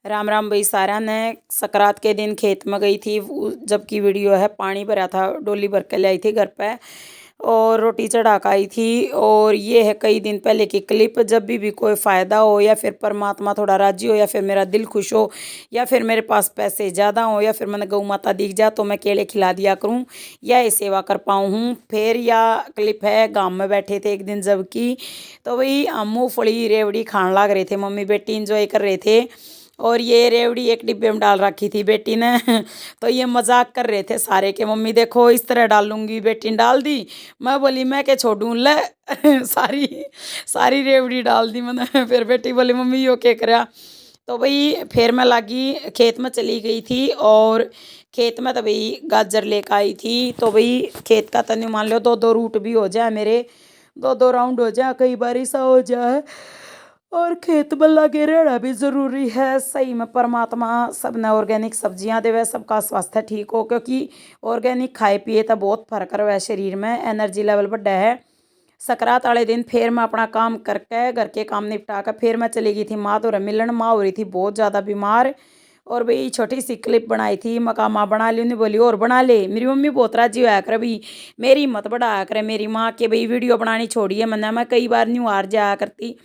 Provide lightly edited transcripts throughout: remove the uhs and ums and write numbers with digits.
राम राम भाई सारा ने सकरात के दिन खेत में गई थी जबकि वीडियो है पानी भरा था डोली भर के ले आई थी घर पे और रोटी चढ़ा कर आई थी। और ये है कई दिन पहले की क्लिप। जब भी कोई फ़ायदा हो या फिर परमात्मा थोड़ा राजी हो या फिर मेरा दिल खुश हो या फिर मेरे पास पैसे ज़्यादा हो या फिर मैंने गौ माता दिख जा तो मैं केले खिला दिया करूं या ये सेवा कर पाऊँ हूँ। फिर या क्लिप है गांव में बैठे थे एक दिन जबकि तो वही हम मूँगफली रेवड़ी खाने लग रहे थे, मम्मी बेटी इंजॉय कर रहे थे। और ये रेवड़ी एक डिब्बे में डाल रखी थी बेटी ने तो ये मजाक कर रहे थे सारे के मम्मी देखो इस तरह डालूंगी, बेटी ने डाल दी। मैं बोली मैं क्या छोड़ूं ले सारी सारी रेवड़ी डाल दी मैंने फिर बेटी बोली मम्मी यो क्या करा। तो भाई फिर मैं लागी खेत में चली गई थी और खेत में तो भाई गाजर लेकर आई थी। तो भाई खेत का तनी मान लो दो दो रूट भी हो जाए मेरे, दो दो राउंड हो जाए, कई बार ऐसा हो जाए। और खेत में लगे रहना भी ज़रूरी है। सही में परमात्मा सबने ऑर्गेनिक सब्जियां देवे, सबका स्वास्थ्य ठीक हो, क्योंकि ऑर्गेनिक खाए पिए तो बहुत फर्क रहे शरीर में, एनर्जी लेवल बढ़ा है। सकरात वाले दिन फिर मैं अपना काम करके घर के काम निपटा कर फिर मैं चली गई थी माँ तो मिलन। माँ हो रही थी बहुत ज़्यादा बीमार और भाई छोटी सी क्लिप बनाई थी। मैं कहा माँ बना ली, उन्हें बोली और बना ले। मेरी मम्मी बहुत राजी होया करे भाई, मेरी मत बढ़ाया करे मेरी माँ के भाई वीडियो बनानी छोड़िए। मैं कई बार न्यू हार जाया करती।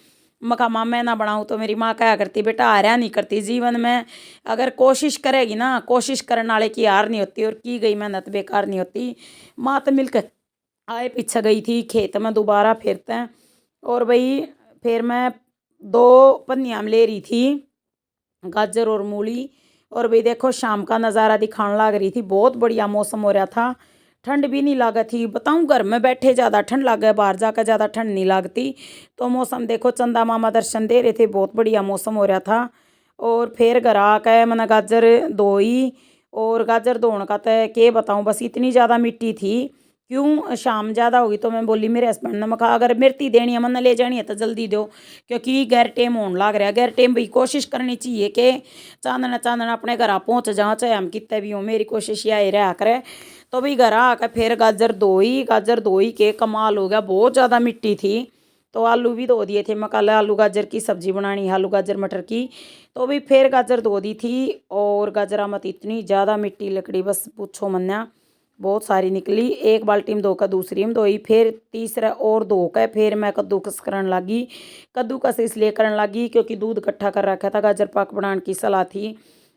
मैं कहा माँ मैं ना बनाऊँ तो मेरी माँ क्या करती बेटा हारा नहीं करती जीवन में, अगर कोशिश करेगी ना, कोशिश करने वाले की हार नहीं होती और की गई मेहनत बेकार नहीं होती। माँ तो मिलकर आए पीछे गई थी खेत में दोबारा फिरते हैं। और भाई फिर मैं दो पन्नियाँ ले रही थी गाजर और मूली। और भाई देखो शाम का नज़ारा दिखाने लग रही थी, बहुत बढ़िया मौसम हो रहा था, ठंड भी नहीं लगा थी। बताऊं घर में बैठे ज़्यादा ठंड लग गया, बाहर जाकर ज़्यादा ठंड नहीं लगती। तो मौसम देखो चंदा मामा दर्शन दे रहे थे, बहुत बढ़िया मौसम हो रहा था। और फिर घर आकर मैंने गाजर धोई और गाजर धोने का तो के बताऊं बस इतनी ज़्यादा मिट्टी थी। क्यों शाम ज़्यादा होगी तो मैं बोली मेरे हस्बैंड ने, मैं कहा अगर मिर्ती देनी है मैंने ले जानी है तो जल्दी दो, क्योंकि गैर टेम होने लग रहा है। गैर टेम भी कोशिश करनी चाहिए कि चांदना चांदना अपने घर पहुँच जाओ, चाहे हम कितने भी हों, मेरी कोशिश यही रहा करे। तो भाई घर आकर फिर गाजर धोई के कमाल हो गया, बहुत ज़्यादा मिट्टी थी। तो आलू भी धो दिए थे, मैं कल आलू गाजर की सब्जी बनानी है, आलू गाजर मटर की। तो भी फिर गाजर धो दी थी और गाजरा मत इतनी ज़्यादा मिट्टी लकड़ी बस पूछो मन्या, बहुत सारी निकली। एक बाल्टी में धोकर दूसरी में धोई, फिर तीसरा और धोकर फिर मैं कद्दूकस करने लगी। कद्दूकस इसलिए करने लगी क्योंकि दूध इकट्ठा कर रखा था, गाजर पाक बनाने की सलाह थी।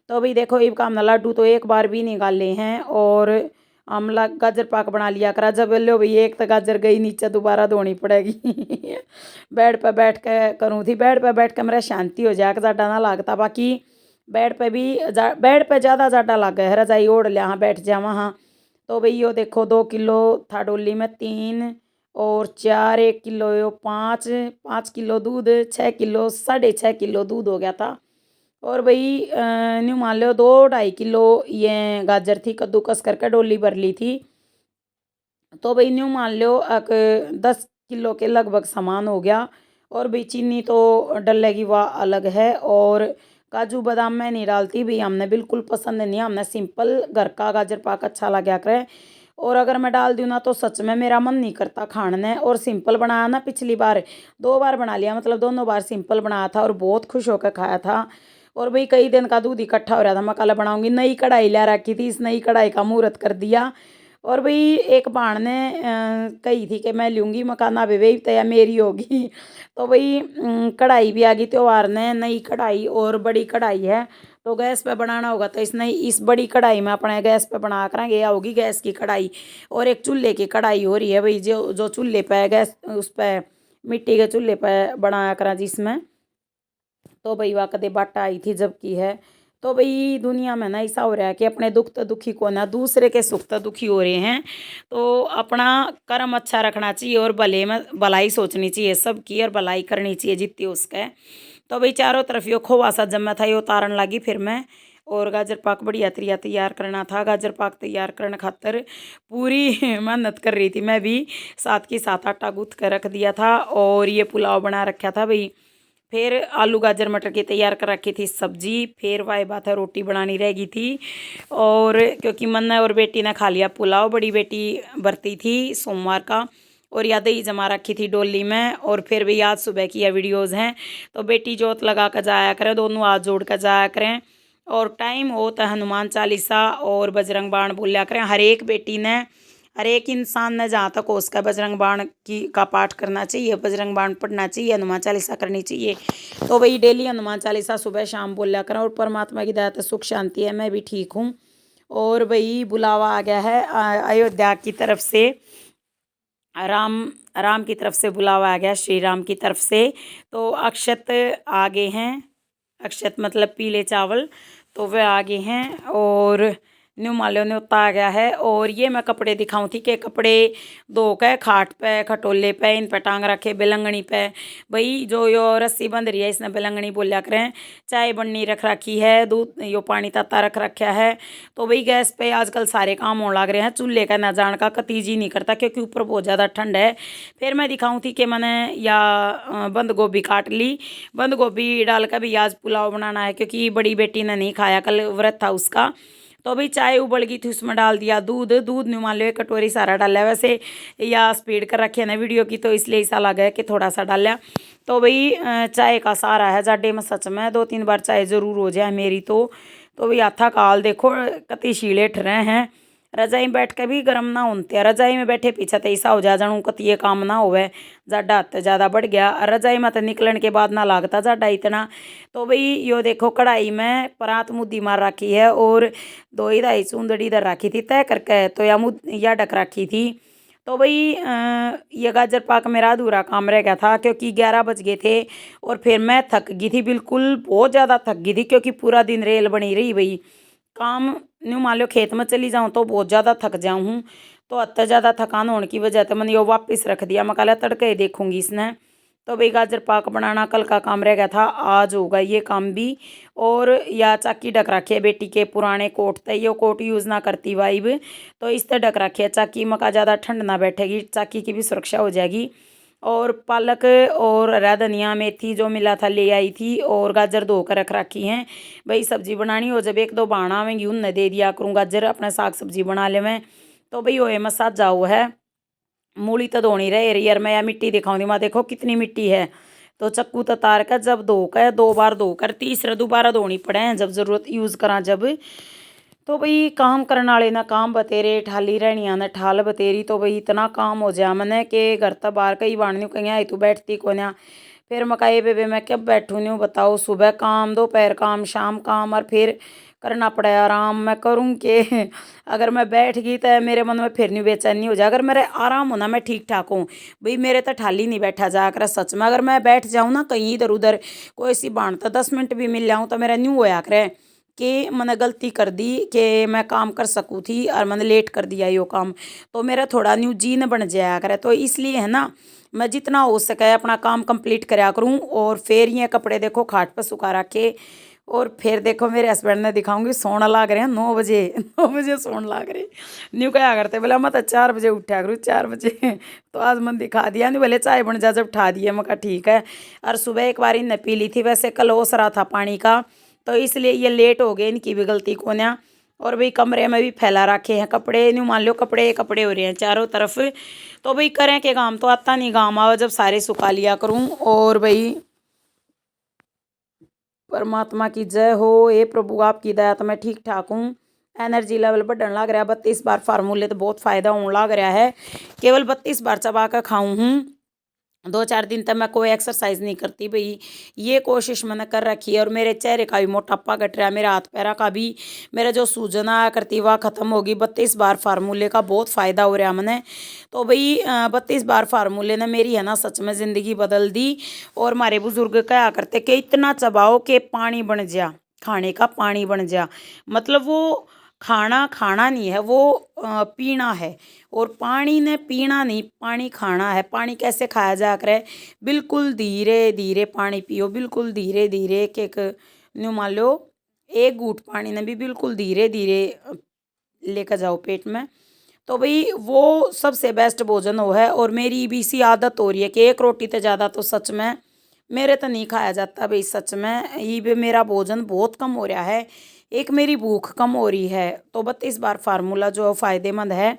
तो भाई देखो ये काम ना लड्डू तो एक बार भी निकाले हैं और आमला गाजर पाक बना लिया करा। जब लो भाई एक तो गाजर गई नीचे दोबारा धोनी पड़ेगी बेड पे बैठ के करूँ थी, बेड पे बैठ के मेरा शांति हो जाए, ज़्यादा ना लगता। बाकी बेड पे भी बेड पे ज़्यादा लग गए, रजाई ओढ़ लिया हाँ बैठ जा वहाँ। तो भाई यो देखो 2 किलो था डोली में, 3 और 4 1 किलो यो 5 5 किलो दूध, 6 किलो 6.5 किलो दूध हो गया था। और भाई न्यू मान लो 2 2.5 किलो ये गाजर थी कद्दूकस करके डोली भर ली थी। तो भाई न्यू मान लो 10 किलो के लगभग सामान हो गया। और भाई चीनी तो डलेगी वह अलग है, और काजू बादाम मैं नहीं डालती भाई, हमने बिल्कुल पसंद नहीं, हमने सिंपल घर का गाजर पाक अच्छा लगा करे। और अगर मैं डाल दूँ ना तो सच में मेरा मन नहीं करता खाने। और सिंपल बनाया ना, पिछली बार 2 बार बना लिया, मतलब दोनों बार सिंपल बनाया था और बहुत खुश होकर खाया था। और भाई कई दिन का दूध इकट्ठा हो रहा था, मैं कल बनाऊंगी। नई कढ़ाई ला रखी थी, इस नई कढ़ाई का मुहूर्त कर दिया। और भाई एक बाण ने कही थी कि मैं लूँगी मकाना बेबे तो मेरी होगी तो भाई कढ़ाई भी आ गई त्योहार ने, नई कढ़ाई और बड़ी कढ़ाई है। तो गैस पे बनाना होगा तो इस बड़ी कढ़ाई में अपने गैस पे बना करेंगे, या होगी गैस की कढ़ाई। और एक चूल्हे की कढ़ाई हो रही है भाई, जो जो चूल्हे पे गैस उस पर मिट्टी के चूल्हे पे बनाया करा जिसमें। तो भाई वाह कदे बाटा आई थी जबकि है। तो भाई दुनिया में ना ऐसा हो रहा है कि अपने दुख तो दुखी को ना, दूसरे के सुख तो दुखी हो रहे हैं। तो अपना कर्म अच्छा रखना चाहिए और भले में भलाई सोचनी चाहिए सबकी, और भलाई करनी चाहिए जितनी उसके। तो भाई चारों तरफ यो खोवा सा जमा था, यो उतारन लगी फिर मैं। और गाजर पाक बढ़िया तरीया तैयार करना था। गाजर पाक तैयार करने खातर पूरी मेहनत कर रही थी मैं भी, साथ के साथ आटा गूँथ कर रख दिया था और ये पुलाव बना रखा था भाई। फिर आलू गाजर मटर की तैयार कर रखी थी सब्जी। फिर वाह बात है रोटी बनानी रह गई थी। और क्योंकि मन और बेटी ने खा लिया पुलाव, बड़ी बेटी बरती थी सोमवार का और या दही जमा रखी थी डोली में। और फिर भी आज सुबह की यह वीडियोज़ हैं। तो बेटी जोत लगा कर जाया करें, दोनों हाथ जोड़ कर जाया करें। और टाइम हो तो हनुमान चालीसा और बजरंग बाण बोलिया करें। हर एक बेटी ने, हर एक इंसान ने जहाँ तक हो उसका बजरंग बाण की का पाठ करना चाहिए, बजरंग बाण पढ़ना चाहिए, हनुमान चालीसा करनी चाहिए। तो वही डेली हनुमान चालीसा सुबह शाम बोलिया करें। और परमात्मा की दया से सुख शांति है, मैं भी ठीक हूँ। और वही बुलावा आ गया है अयोध्या की तरफ से, राम राम की तरफ से बुलावा आ गया, श्री राम की तरफ से। तो अक्षत आ गए हैं, अक्षत मतलब पीले चावल, तो वे आगे हैं। और न्यू माल्यो न्योता आ गया है। और ये मैं कपड़े दिखाऊं थी कि कपड़े धो के खाट पे खटोले पे इन पे टांग रखे, बेलंगनी पे। भाई जो यो रस्सी बंध रही है इसने बेलंगनी बोलिया करें। चाय बननी रख रखी है, दूध यो पानी तत्ता रख रखा है। तो भाई गैस पे आजकल सारे काम होने लग रहे हैं, चूल्हे का ना जान का कती जी नहीं करता क्योंकि ऊपर बहुत ज़्यादा ठंड है। फिर मैं दिखाऊं थी कि मैंने या बंद गोभी काट ली, बंद गोभी डाल कर भी आज पुलाव बनाना है क्योंकि बड़ी बेटी ने नहीं खाया, कल व्रत था उसका। तो अभी चाय उबल गई थी, उसमें डाल दिया दूध, दूध नहीं मान लो एक कटोरी सारा डाला वैसे, या स्पीड कर रखे ना वीडियो की तो इसलिए ऐसा लगा है कि थोड़ा सा डाला। तो भाई चाय का सारा है जाडे में, सच में 2-3 बार चाय ज़रूर हो जाए मेरी तो भाई हाथा काल देखो कति शीले ठरे हैं। रजाई में बैठ के भी गर्म ना होते हैं, रजाई में बैठे पीछे तो ऐसा हो जा जानू कति ये काम ना होवे, जाडा हद ज़्यादा बढ़ गया। रजाई में तो निकलने के बाद ना लागता जाडा इतना। तो भाई यो देखो कढ़ाई में परात मुद्दी मार रखी है और 2-2.5 चूंदड़ी इधर रखी थी तय करके, तो या ढक रखी थी। तो भाई ये गाजर पाक मेरा अधूरा काम रह गया था क्योंकि 11 बज गए थे। और फिर मैं थक गई थी, बिल्कुल बहुत ज़्यादा थक गई थी क्योंकि पूरा दिन रेल बनी रही भाई। काम न्यू मान लो खेत में चली जाऊँ तो बहुत ज़्यादा थक जाऊँ हूँ। तो अत्ता ज़्यादा थकान होने की वजह से मैंने यो वापस रख दिया, मैं कल तड़के ही देखूँगी इसने। तो भाई गाजर पाक बनाना कल का काम रह गया था, आज होगा ये काम भी। और या चाकी ढक रखी है बेटी के पुराने कोट थे, ये कोट यूज़ ना करती वाइब, तो इस तरह ढक रखी है चाकी मका ज़्यादा ठंड ना बैठेगी, चाकी की भी सुरक्षा हो जाएगी। और पालक और हरा धनिया मेथी जो मिला था ले आई थी, और गाजर धो कर रख रखी हैं। भाई सब्जी बनानी हो जब 1-2 बाणा आवेंगी उन दे दिया करूँ गाजर, अपने साग सब्जी बना ले मैं। तो भाई ओए मसाज जाओ है, मूली तो धोनी रही यार, मैं या मिट्टी दिखाऊंगी माँ देखो कितनी मिट्टी है। तो चक्कू तो तार कर जब धो कर 2 बार धोकर तीसरा दोबारा धोनी पड़े हैं जब ज़रूरत यूज़ करा जब। तो भाई काम करने वाले ना काम बतेरे, ठाली रहनिया ने ठाल बतेरी। तो भाई इतना काम हो जाए मैंने कि घर तक बाहर कहीं बाढ़ कहीं आई तू बैठती को ना। फिर मकाई बेबे मैं कब बैठू नहीं बताओ, सुबह काम, दोपहर काम, शाम काम, और फिर करना पड़े आराम। मैं करूँ कि अगर मैं बैठ गई तो मेरे मन में फिर नहीं बेचैनी हो जाए। अगर मेरे आराम होना मैं ठीक ठाक हूँ भाई, मेरे तो ठाली नहीं बैठा जा कर सच में। अगर मैं बैठ जाऊँ ना कहीं इधर उधर कोई सी बाण तो 10 मिनट भी मिल जाऊँ तो मेरा न्यू होया करे कि मैंने गलती कर दी कि मैं काम कर सकूँ थी और मैंने लेट कर दिया यो काम। तो मेरा थोड़ा न्यू जीन बन जाया करे, तो इसलिए है ना मैं जितना हो सके अपना काम कंप्लीट कराया करूँ। और फिर ये कपड़े देखो खाट पर सुखा रखे। और फिर देखो मेरे हस्बैंड ने दिखाऊंगी सोना लाग रहे हैं 9 बजे 9 बजे सोन लाग रहे। न्यू क्या करते बोला मैं तो 4 बजे उठा करूँ 4 बजे। तो आज मन दिखा दिया, नहीं बोले चाय बन जा जब उठा दिए, मैं कहा ठीक है। और सुबह एक बार इनने पी ली थी, वैसे कल ओस रहा था पानी का तो इसलिए ये लेट हो गए, इनकी भी गलती को ना। और भाई कमरे में भी फैला रखे हैं कपड़े, न्यू मान लो कपड़े कपड़े हो रहे हैं चारों तरफ। तो भाई करें के काम तो आता नहीं, काम आओ जब सारे सुखा लिया करूँ। और भाई परमात्मा की जय हो, हे प्रभु आपकी दया तो मैं ठीक ठाक हूँ। एनर्जी लेवल बढ़ने लग रहा है, 32 बार फार्मूले तो बहुत फ़ायदा होने लग रहा है। केवल 32 बार चबा कर खाऊँ हूँ, 2-4 दिन तक मैं कोई एक्सरसाइज नहीं करती भाई, ये कोशिश मैंने कर रखी है। और मेरे चेहरे का भी मोटापा घट रहा है, मेरे हाथ पैरा का भी, मेरा जो सूजन आया करती वह ख़त्म होगी। 32 बार फार्मूले का बहुत फ़ायदा हो रहा मैंने। तो भाई 32 बार फार्मूले ने मेरी है ना सच में ज़िंदगी बदल दी। और हमारे बुज़ुर्ग कहा करते कि इतना चबाओ कि पानी बन जा, खाने का पानी बन जा। मतलब वो खाना खाना नहीं है, वो पीना है। और पानी ने पीना नहीं, पानी खाना है। पानी कैसे खाया जा करे, बिल्कुल धीरे धीरे पानी पियो, बिल्कुल धीरे धीरे एक न्यू मान लो एक घूंट पानी ने भी बिल्कुल धीरे धीरे लेकर जाओ पेट में। तो भाई वो सबसे बेस्ट भोजन वो है। और मेरी भी इसी आदत हो रही है कि एक रोटी तो ज़्यादा तो सच में मेरे तो नहीं खाया जाता भाई, सच में ये भी मेरा भोजन बहुत कम हो रहा है, एक मेरी भूख कम हो रही है। तो 32 बार फार्मूला जो फ़ायदेमंद है,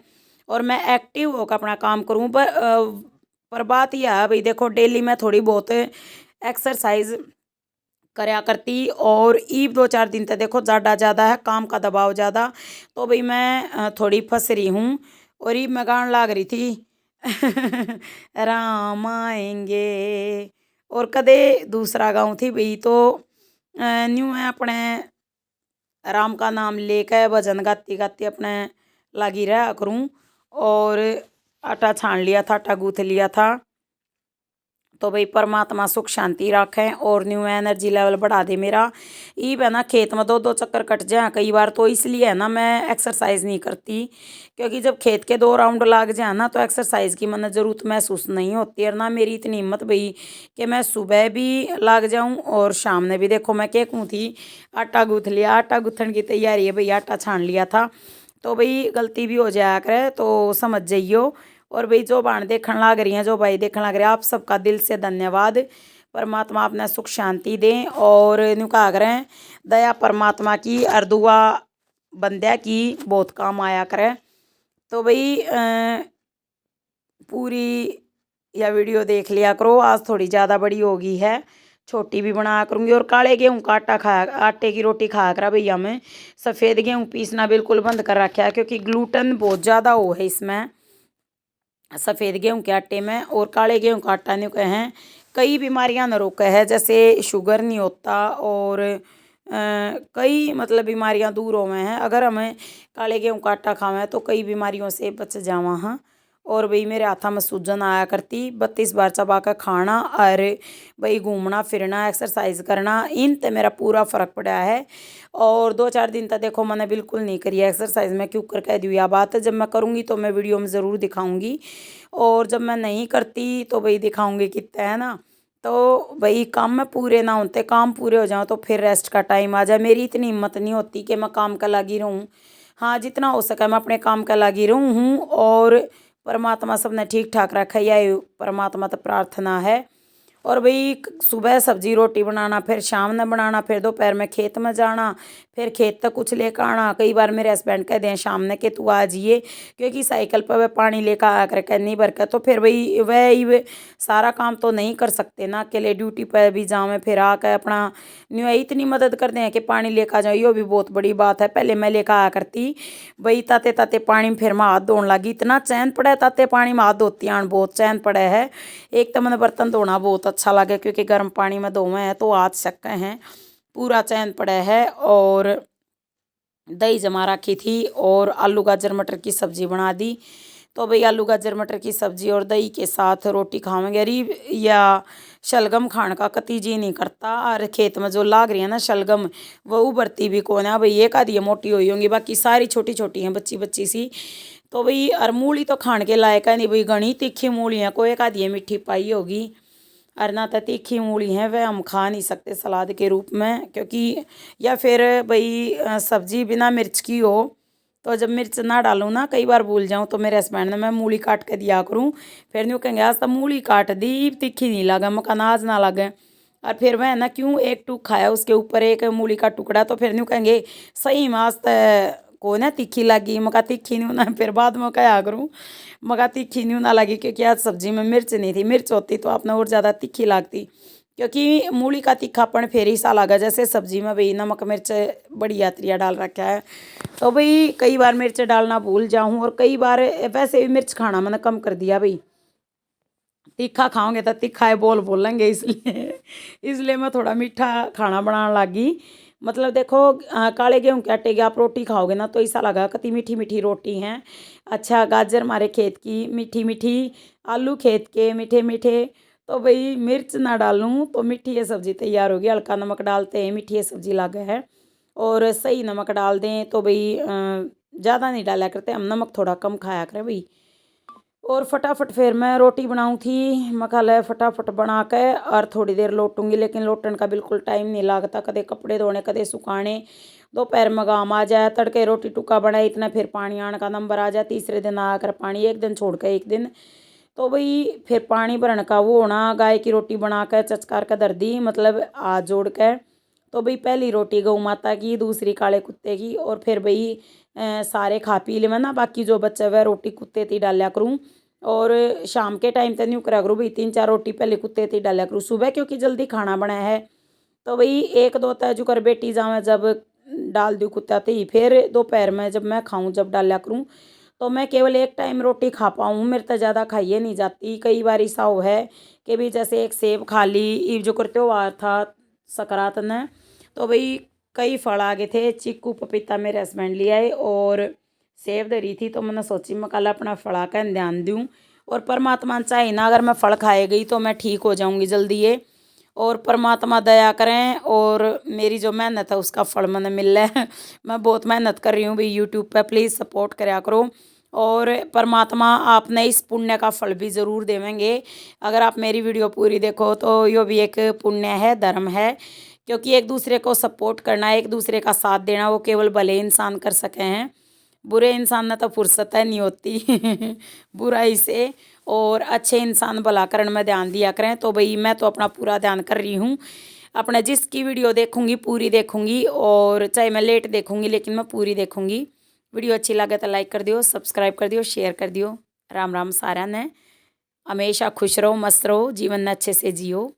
और मैं एक्टिव होकर अपना काम करूँ। पर बात यह है भाई, देखो डेली मैं थोड़ी बहुत एक्सरसाइज करया करती, और ईब 2-4 दिन तक देखो ज़्यादा है, काम का दबाव ज़्यादा, तो भाई मैं थोड़ी फंस रही हूँ। और ईब मैं गान लाग रही थी राम आएंगे, और कदे दूसरा गाँव थी भाई, तो न्यू है अपने राम का नाम लेकर भजन गाती गाती अपने लगी रहा करूँ। और आटा छान लिया था, आटा गूँथ लिया था। तो भाई परमात्मा सुख शांति रखें और न्यू एनर्जी लेवल बढ़ा दे मेरा। ई है ना, खेत में 2-2 चक्कर कट जाए कई बार, तो इसलिए है ना मैं एक्सरसाइज नहीं करती, क्योंकि जब खेत के 2 राउंड लाग जाए ना तो एक्सरसाइज की मन जरूरत महसूस नहीं होती। और ना मेरी इतनी हिम्मत भाई कि मैं सुबह भी लाग जाऊं और शाम ने भी। देखो मैं क्या कहूँ थी, आटा गूँथ लिया, आटा गूँथन की तैयारी है भाई, आटा छान लिया था। तो भाई गलती भी हो जाया करे तो समझ जाइयो। और भाई जो बाण देखने लाग रही हैं, जो भाई देखने लग रहे हैं, आप सबका दिल से धन्यवाद। परमात्मा अपना सुख शांति दें, और न्यू कहा करें दया परमात्मा की, और दुआ बंद्या की बहुत काम आया करे। तो भाई पूरी यह वीडियो देख लिया करो। आज थोड़ी ज़्यादा बड़ी हो गई है, छोटी भी बनाया करूँगी। और काले गेहूँ का आटा खाया, आटे की रोटी खाया करा भैया। मैं सफ़ेद गेहूँ पीसना बिल्कुल बंद कर रखा है, क्योंकि ग्लूटन बहुत ज़्यादा हो है इसमें, सफ़ेद गेहूं के आटे में। और काले गेहूं का आटा नहीं कहें, कई बीमारियां न रोके है, जैसे शुगर नहीं होता, और कई मतलब बीमारियां दूर हो हैं अगर हमें काले गेहूं का आटा खावें, तो कई बीमारियों से बच जावा। हाँ, और भाई मेरे हाथा में सूजन आया करती, 32 बार चबा कर खाना, और भाई घूमना फिरना एक्सरसाइज करना, इन ते मेरा पूरा फ़र्क पड़ा है। और 2-4 दिन तक देखो मैंने बिल्कुल नहीं करी एक्सरसाइज। मैं क्यों कर कह दूँ यह बात, जब मैं करूँगी तो मैं वीडियो में ज़रूर दिखाऊँगी, और जब मैं नहीं करती तो भाई दिखाऊँगी कितना, है ना। तो भाई काम में पूरे ना होते, काम पूरे हो जाओ तो फिर रेस्ट का टाइम आ जाए। मेरी इतनी हिम्मत नहीं होती कि मैं काम का लगी रहूँ। हाँ, जितना हो सके मैं अपने काम का लगी रहूँ हूँ, और परमात्मा सबने ठीक ठाक रखा, यह परमात्मा तो प्रार्थना है। और भाई सुबह सब्जी रोटी बनाना, फिर शाम में बनाना, फिर दोपहर में खेत में जाना, फिर खेत तक कुछ लेकर आना। कई बार मेरे हस्बैंड कह दें शाम ने कि तू आ जाइए, क्योंकि साइकिल पर वह पानी लेकर आ कर नहीं भर कर, तो फिर भाई वह सारा काम तो नहीं कर सकते ना, अकेले ड्यूटी पर भी जाऊँ फिर आकर अपना न्यू इतनी मदद कर दें कि पानी लेकर आ जाओ, ये भी बहुत बड़ी बात है। पहले मैं लेकर आया करती भाई ताते ताते पानी में, फिर मैं हाथ धोने लगी, इतना चैन पड़ा है ताते पानी में हाथ धोती आन, बहुत चैन पड़ा है। एक तो मैंने बर्तन धोना बहुत अच्छा लगे, क्योंकि गर्म पानी में धोवे हैं तो हाथ शक्के हैं, पूरा चैन पड़ा है। और दही जमा रखी थी, और आलू गाजर मटर की सब्जी बना दी। तो भाई आलू गाजर मटर की सब्जी और दही के साथ रोटी खावेंगे। अरे या शलगम खाने का कती जी नहीं करता, और खेत में जो लाग रही है ना शलगम, वो उभरती भी कौन है भाई, एक आधी मोटी हुई होंगी, बाकी सारी छोटी छोटी हैं, बच्ची बच्ची सी। तो भाई और मूली तो खाने के लायक है नहीं भाई, घनी तीखी मूली है, कोई एक आधी मिट्टी पाई होगी, और ना तो तीखी मूली है वह हम खा नहीं सकते सलाद के रूप में, क्योंकि या फिर भाई सब्जी बिना मिर्च की हो, तो जब मिर्च ना डालूँ ना, कई बार भूल जाऊँ, तो मेरे हस्बैंड ने मैं मूली काट के दिया करूँ, फिर न्यू कहेंगे आज तो मूली काट दी तीखी नहीं लगा, मका नाज ना लगे। और फिर वह ना क्यों एक टूक खाया उसके ऊपर एक मूली का टुकड़ा, तो फिर न्यू कहेंगे सही मास को ना तीखी लगी, मका तीखी नहीं ना, फिर बाद में क्या करूँ, मका तीखी नहीं ना लगी, क्योंकि आज सब्जी में मिर्च नहीं थी, मिर्च होती तो आपने और ज़्यादा तीखी लगती, क्योंकि मूली का तीखापन फिर ही सा लगा, जैसे सब्जी में भाई नमक मिर्च बड़ी यात्रियाँ डाल रखा है। तो भाई कई बार मिर्च डालना भूल जाऊँ, और कई बार वैसे भी मिर्च खाना मैंने कम कर दिया भाई, तीखा खाओगे तो तीखा है बोल बोलेंगे, इसलिए इसलिए मैं थोड़ा मीठा खाना बनाने लगी। मतलब देखो काले गेहूं के आटे की आप रोटी खाओगे ना तो ऐसा लगा कितनी मीठी मीठी रोटी हैं। अच्छा गाजर हमारे खेत की मीठी मीठी, आलू खेत के मीठे मीठे, तो भाई मिर्च ना डालूं तो मीठी ये सब्ज़ी तैयार होगी। हल्का नमक डालते हैं मीठी ये सब्ज़ी लागे है, और सही नमक डाल दें तो भाई ज़्यादा नहीं डाला करते हम, नमक थोड़ा कम खाया करें भाई। और फटाफट फिर मैं रोटी बनाऊँ थी, मसाला फटाफट बना के और थोड़ी देर लोटूंगी, लेकिन लोटन का बिल्कुल टाइम नहीं लगता, कदे कपड़े धोने कदे सुखाने, दोपहर में गाम आ जाए, तड़के रोटी टुका बनाए इतना फिर पानी आने का नंबर आ जाए, तीसरे दिन आकर पानी, एक दिन छोड़ कर एक दिन। तो भाई फिर पानी भरने का वो होना, गाय की रोटी बना कर चचकार कर दर दी, मतलब हाथ जोड़ कर तो भाई पहली रोटी गऊ माता की, दूसरी काले कुत्ते की, और फिर भाई सारे खा पी ले ना, बाकी जो बच्चा वह रोटी कुत्ते ती डाला करूँ। और शाम के टाइम तो नहीं करा करूँ भाई, 3-4 रोटी पहले कुत्ते ती डाला करूँ सुबह, क्योंकि जल्दी खाना बना है। तो भाई एक दो तय कर बेटी जावे जब डाल दूँ कुत्ता थी, फिर दोपहर में जब मैं खाऊं जब डाला करूँ, तो मैं केवल एक टाइम रोटी खा पाऊँ, मेरे तो ज़्यादा खाइए नहीं जाती। कई बार ऐसा हो है कि भी जैसे एक सेब खा ली, ये जो करते हो आ था सकरात ने, तो भाई कई फल आ गए थे, चीकू पपीता मेरे हस्बैंड ले आए और सेब धरी थी, तो मैंने सोची मैं कल अपना फला का ध्यान दूँ। और परमात्मा चाहे ना, अगर मैं फल खाए गई तो मैं ठीक हो जाऊँगी जल्दी ये, और परमात्मा दया करें और मेरी जो मेहनत है उसका फल मैंने मिल रहा है। मैं बहुत मेहनत कर रही हूँ भाई यूट्यूब पे, प्लीज़ सपोर्ट करा करो। और परमात्मा आपने इस पुण्य का फल भी ज़रूर देवेंगे। अगर आप मेरी वीडियो पूरी देखो तो यो भी एक पुण्य है, धर्म है, क्योंकि एक दूसरे को सपोर्ट करना, एक दूसरे का साथ देना, वो केवल भले इंसान कर सके हैं। बुरे इंसान ने तो फुर्सत है नहीं होती बुराई से। और अच्छे इंसान भलाकरण में ध्यान दिया करें। तो भाई मैं तो अपना पूरा ध्यान कर रही हूँ, अपने जिसकी वीडियो देखूंगी पूरी देखूंगी, और चाहे मैं लेट देखूंगी लेकिन मैं पूरी देखूंगी। वीडियो अच्छी लगे तो लाइक कर दियो, सब्सक्राइब कर दियो, शेयर कर दियो। राम राम सारा ने, हमेशा खुश रहो, मस्त रहो, जीवन में अच्छे से जियो।